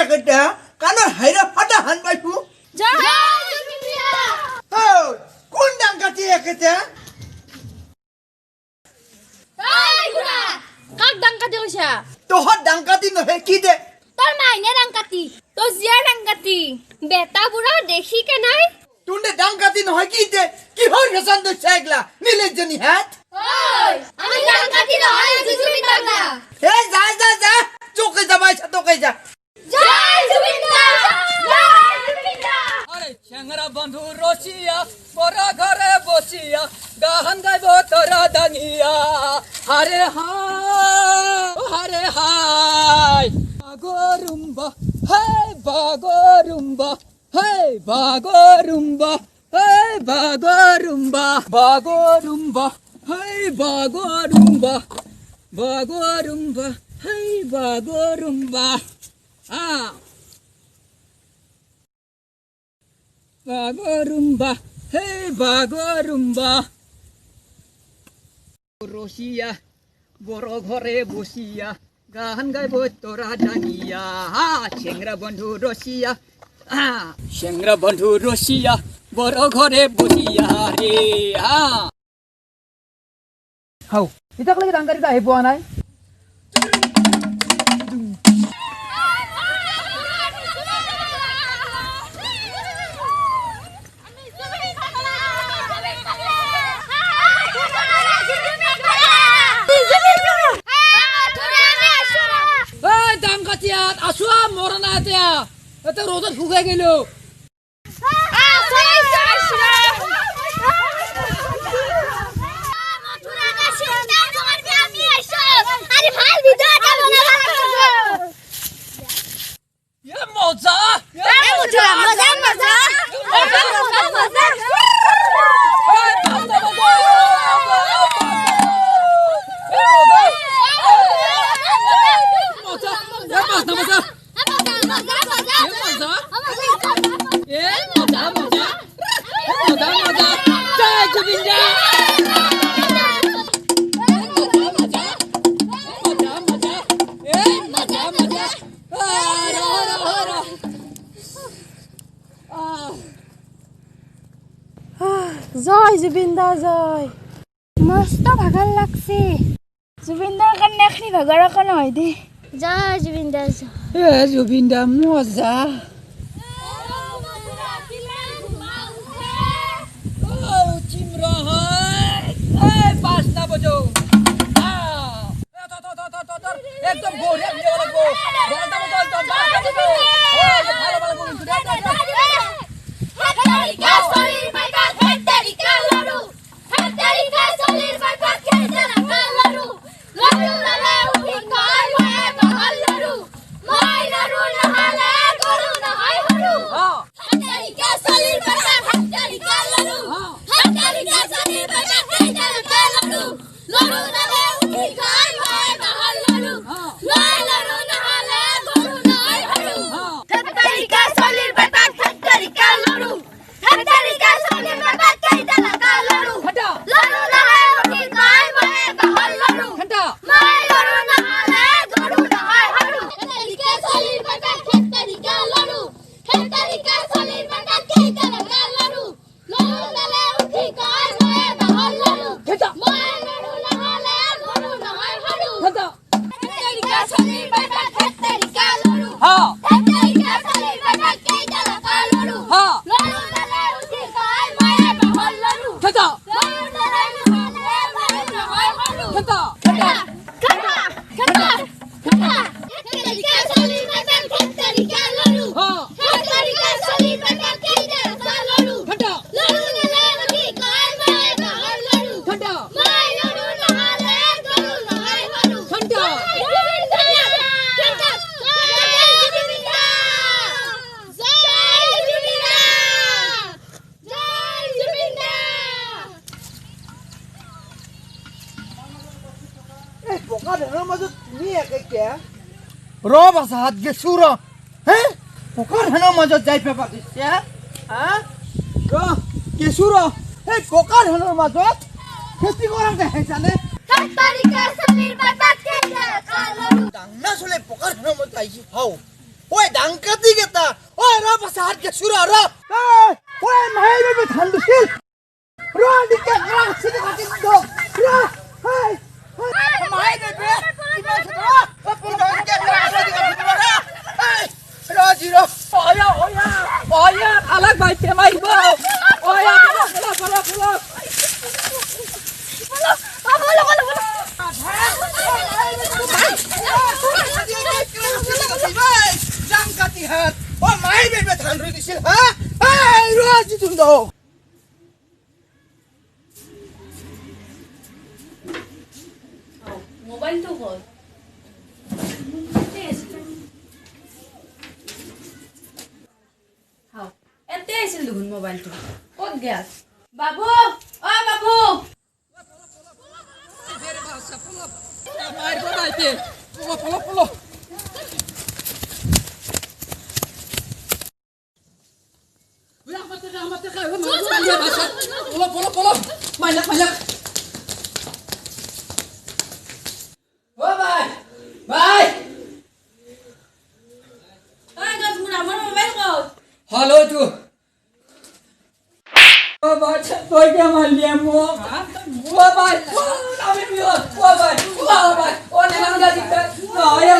কেটা কানৰ হাইৰা ফাটা হান পাইছো কোন ডাংকাতি একেটা কাক ডাংকাতি কৈছা তোহৰ ডাংকাতি নহয় কি দে তোৰ মাইনে ডাংকাতি তোৰ জিয়া ডাংকাতি বেটা বুঢ়া দেখি কে নাই তোনে ডাংকাতি নহয় কি দে কিহৰ ফেশন দে চাইগলা নীলেজনী হাত আমি ডাংকাতি নহয় জুজুবি দাদা হে যা যা যা চোকে যাবাই তোকে যা জয় জুবিন্দা জয় জুবিন্দা আরে চ্যাংরা বন্ধু রসিয়া বড় ঘরে বসিয়া গান গাইব তোরা দানিয়া আরে হাই বাগরুম্বা হে বাগরুম্বা হে বাগরুম্বা হে বাগরুম্বা বাগরুম্বা হে বাগরুম্বা বাগরুম্বা হে বাগরুম্বা বাগরুম্বা হে বাগরুম্বা রসিয়া বড় ঘরে বসিয়া গান গাইব তোরা জানিয়া চ্যাংরা বন্ধু রসিয়া চ্যাংরা বন্ধু রসিয়া বড় ঘরে বসিয়া রে হাও ইতাক লাগি ডাংকারিটা আহি পোৱা নাই ডাংকাতিয়াত আছোৱা মৰণা এতিয়া এটা ৰ'দত শুকাই গেলো মজা জয় জুবিন্দা জয় মস্ত ভাগৰ লাগছে জুবিন্দাৰ কাৰণে এখনি ভাগৰ আকৌ নহয় দে জয় জুবিন্দা জয় জুবিন্দা মজা পাঁচটা বজো একদম বঢ়িয়া ভিডিঅ' লাগব ৰ বাছা হাত গেছো ৰ হে পকাৰ ধানৰ মাজত যাই পেপা দিছে ৰ গেছো ৰ এই পকাৰ ধানৰ মাজত খেতি কৰা দেখাইছানে ডাঙনা চলে পকাৰ ধানৰ মাজত আহিছি হাও ঐ ডাংকাতি কেইটা ঐ ৰ পাছা হাত গেছো ৰ ঐ মাহে বেবি ধান দিছিল ৰ দিকে গ্ৰাস চিনি কাটি দিছ ৰ হাই মাহে বেবি কিমান ছ ৰ পুৰা দিকে গ্ৰাস চিনি কাটি দিব ৰ হাই ৰ zero Oya, alag bay temay bo. Oya, pulo. ডাংকাতি হাত ঐ মাহে বেবি ধান ৰুই দিছিল হা হাই ৰ জিতুন দ মোবাইলটো ক'ত এতে আছিল দেখোন মোবাইলটো ক'ত গেল বাবু অ বাবু Mai bo bay te. Pulo. Rahmat ka. Pulo. Banyak. Oh bay. Ay gaz mun আমার মোবাইল ক'ত Halo tu. Oh bay, toy ke mal liya mo. Oh bay. Kami biyo. Oh bay. Oh ne lang jadi. Oya.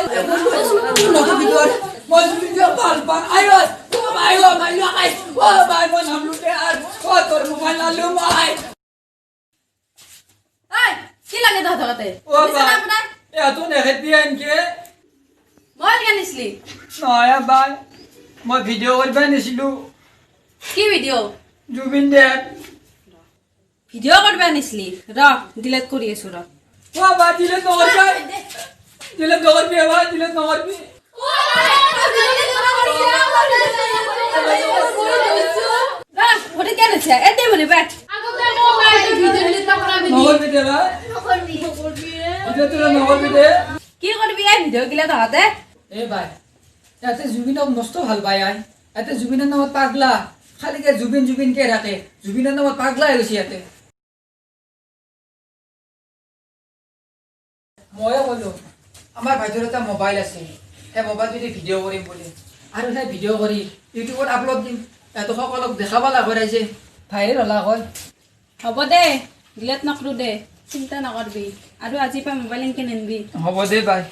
Pulo ko biyo. Mo video pan. Ayo. Ay. Oh bay mo nam lute ar. Oh tor mobile na lumai. ay কি লাগে তহঁততে Oh bay. Ya tu ne hetian ke. Mobile কেনিছলি Naya bay. Mo video করবে নিছিলু কি video Zubeen দে video করবে আনিছলি র delete কৰি আছো ৰ ও বা দিলে নগরবি ওটা কেন আছে এতে বলে ব্যাট নগরবি দে বা এটা তোরা নগরবি দে কি করবি এই ভিডিও গিলা তহঁতে এ ভাই এতে জুবিনক মস্ত ভাল পায় আই এতে জুবিনের নামত পাগলা খালি কে জুবিন কে রাখে জুবিনের নামত পাগলা হয়ে গেছি এতে ময়ে বলো আমার ভাইটোর একটা মোবাইল আছে সেই মোবাইল যদি ভিডিও কৰিম বলে আৰু সেই ভিডিও কৰি ইউটিউবত আপলোড দিম এত সকলক দেখাব লাগবে ভাইৰেল হলা কয় হ'ব দে ডিলিট নকৰো দে চিন্তা নকৰবি আৰু আজি পৰা মোবাইল এনকে নিনবি হ'ব দে ভাই